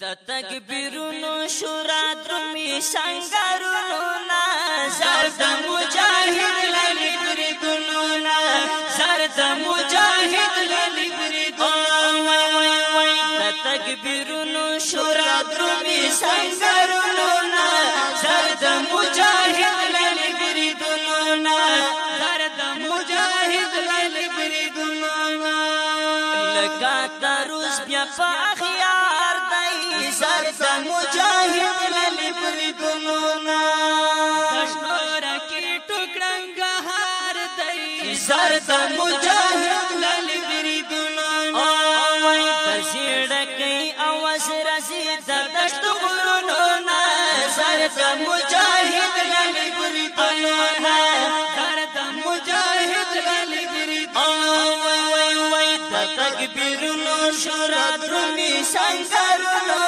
د takberono shor dromi sangarono nazar د mujahid lale bretono nazar د mujahid lale bretono د takberono shor dromi sangarono nazar د mujahid lale bretono nazar د mujahid lale bretono لکا تروس بیا په اخیار زر د مجاهد للی برetono شور کی ټوکړنګ هار دی زر د مجاهد للی برetono وای تشړ کی اواز رسی د دشت غرونو زر د مجاهد للی برetono زر د مجاهد للی برetono وای وای د takberono shor dromi sangarono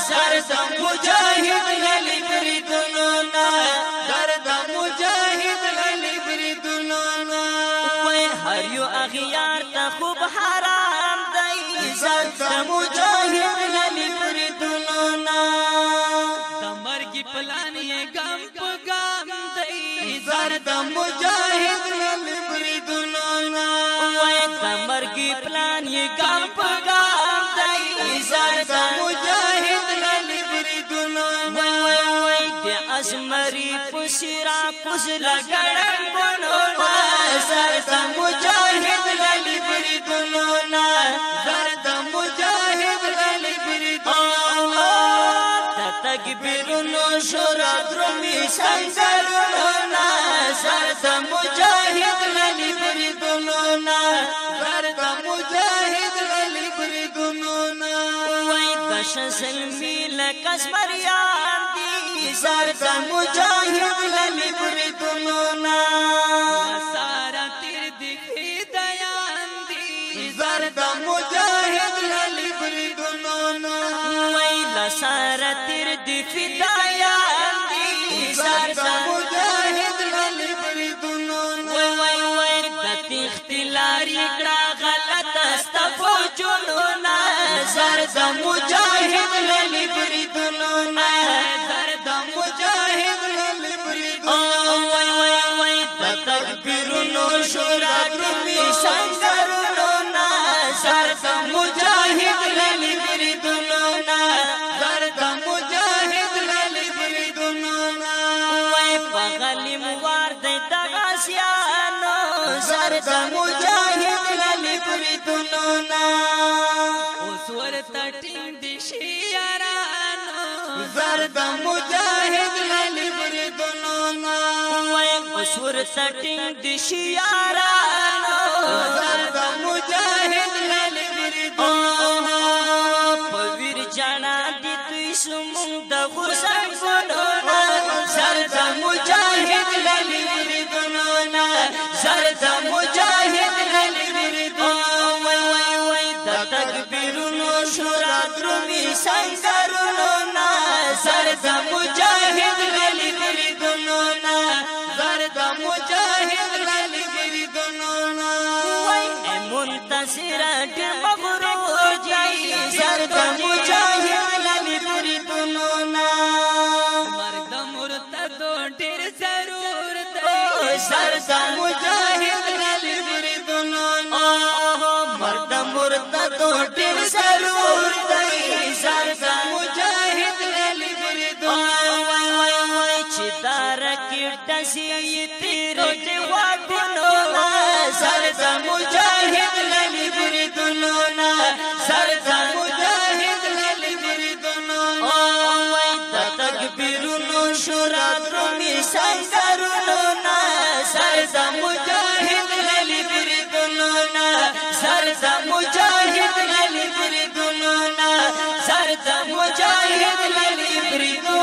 زر د مجاهد للی برetono زر د مجاهد للی برetono وای هر یو اغیار ته خوب حرام دی زر د مجاهد للی برetono د مرګ پلان یې ګم په ګم دی زر د مجاهد للی برetono وای د مرګ پلان یې ګم په ګم دی زر د اسمری پسرا پسلا ګړن بونو زر د مجاهد للی برetono زر د مجاهد للی برetono takberono shor dromi sangarono زر د مجاهد للی برetono زر د مجاهد للی برetono وای دشل میل کسمریان زر د مجاهد للی برetono سارا تیر دی فدایان دی زر د مجاهد للی برetono وای لا سارا تیر دی فدایان دی زر د مجاهد للی برetono وای وای د اختلاری کړه غلط استفو جنونا زر د مجاهد للی برetono takberono shor dromi sangarono زر د مجاهد للی برetono زر د مجاهد للی برetono وای په غلیم وار د غاسیانو زر د مجاهد للی برetono اوس ورته ټینګ دي شیارانو زر د مجاهد للی برetono سور سټینګ د شیارانو زر د مجاهد للی برetono پویر جانا دي توي سمون د غرسن ګونو زر د مجاهد للی برetono زر د مجاهد للی برetono وای وای وای د takberono shor dromi sangarono زر د مجاهد للی برetono زر د مجاهد للی برetono وای منتصر ډېر مغرور جای زر د مجاهد للی برetono مرګ د مرتدو ډېر ضرور دی زر د مجاهد للی برetono مرګ د مرتدو ډېر ضرور دی زر د مجاهد للی برetono وای وای وای چې دار کې دسي تیرې دی واټونو زر د مجاهد للی برetono زر د مجاهد للی برetono وای د takberono shor dromi sangarono زر د مجاهد للی برetono زر د مجاهد للی برetono زر د مجاهد للی برetono